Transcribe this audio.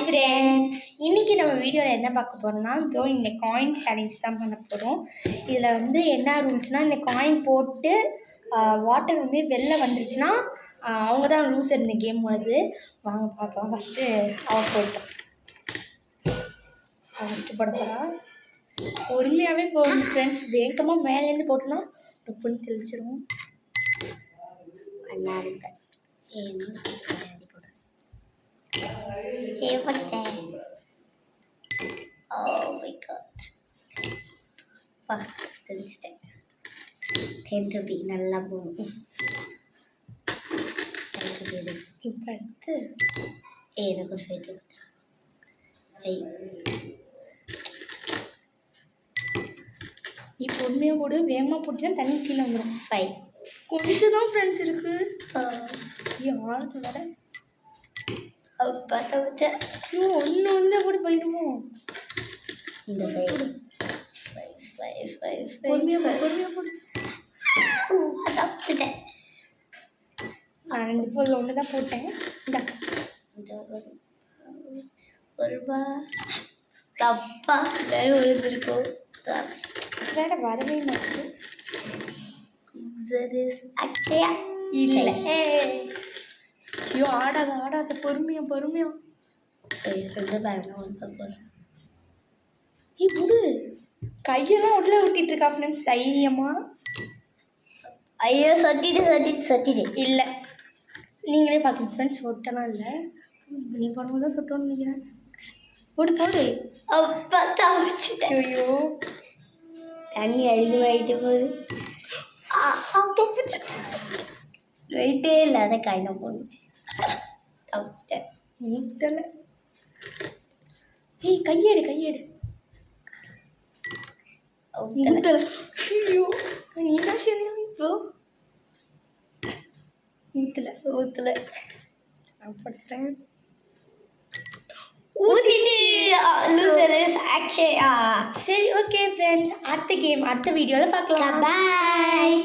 Friends, இன்றைக்கி நம்ம வீடியோவில் என்ன பார்க்க போகிறோம்னா, இந்த காயின் சேலஞ்ச் தான் பண்ண போகிறோம். இதில் வந்து என்ன ரூல்ஸ்னால், இந்த காயின் போட்டு வாட்டர் வந்து வெளில வந்துருச்சுன்னா அவங்க தான் லூசர் இந்த கேம் வருது. வாங்க பார்க்கலாம். ஃபஸ்ட்டு அவன் போயிட்டோம். அவன் ஃபஸ்ட்டு போட போகிறான். பொறுமையாகவே போகணும் ஃப்ரெண்ட்ஸ். வேகமாக மேலேருந்து போட்டோன்னா டப்புன்னு தெளிச்சிடும். நல்லா இருக்க தெளிச்சிட்டேன். 10 ரூபி நல்லா போகும். இப்போ அடுத்து எனக்கு ஒரு ஃபைட் நீ பொறுமையாக போடு. வேகமாக போட்டுனா தண்ணி கீழே வந்துடும். 5 கொஞ்சம் தான் ஃப்ரெண்ட்ஸ் இருக்குது. ஆழ்த்து வர பார்த்தா வச்சா ஒன்று ஒன்று கூட போயிடுமோ. இந்த சைடு பொறுமையாக போடு. தப்பிச்சிட்டேன். நான் 2 பொருள் ஒன்று தான் போட்டேன். ஒரு ரூபா தப்பா வேறு விழுந்திருக்கும். வேற வரவே மாட்டேங்குது. இல்லை ஐயோ, ஆடாத பொறுமையா விடு. கையெல்லாம் உள்ள விட்டிட்டு இருக்கா ஃப்ரெண்ட்ஸ் தைரியமா. ஐயோ சொட்டிட்டு இல்லை, நீங்களே பார்த்துங்க ஃப்ரெண்ட்ஸ். சொட்டெல்லாம் இல்லை, நீ பண்ணும்போது தான் சொட்டோன்னு நினைக்கிறேன். போடு. அப்பா தவிச்சிட்டேன். ஐயோ தண்ணி அதிகமாகிட்டு போகுது. வெயிட்டே இல்லாத காயினா போடணும். தவிச்சிட்டேன். ஊத்தலை. கையெடு ஊத்தலை. ஐயோ நீ தான் சரியா. இப்போ ஊத்தலை சாப்பிட்டேன். சரி ஓகே ஃப்ரெண்ட்ஸ், அடுத்த வீடியோவில் பார்க்கலாம். பாய்.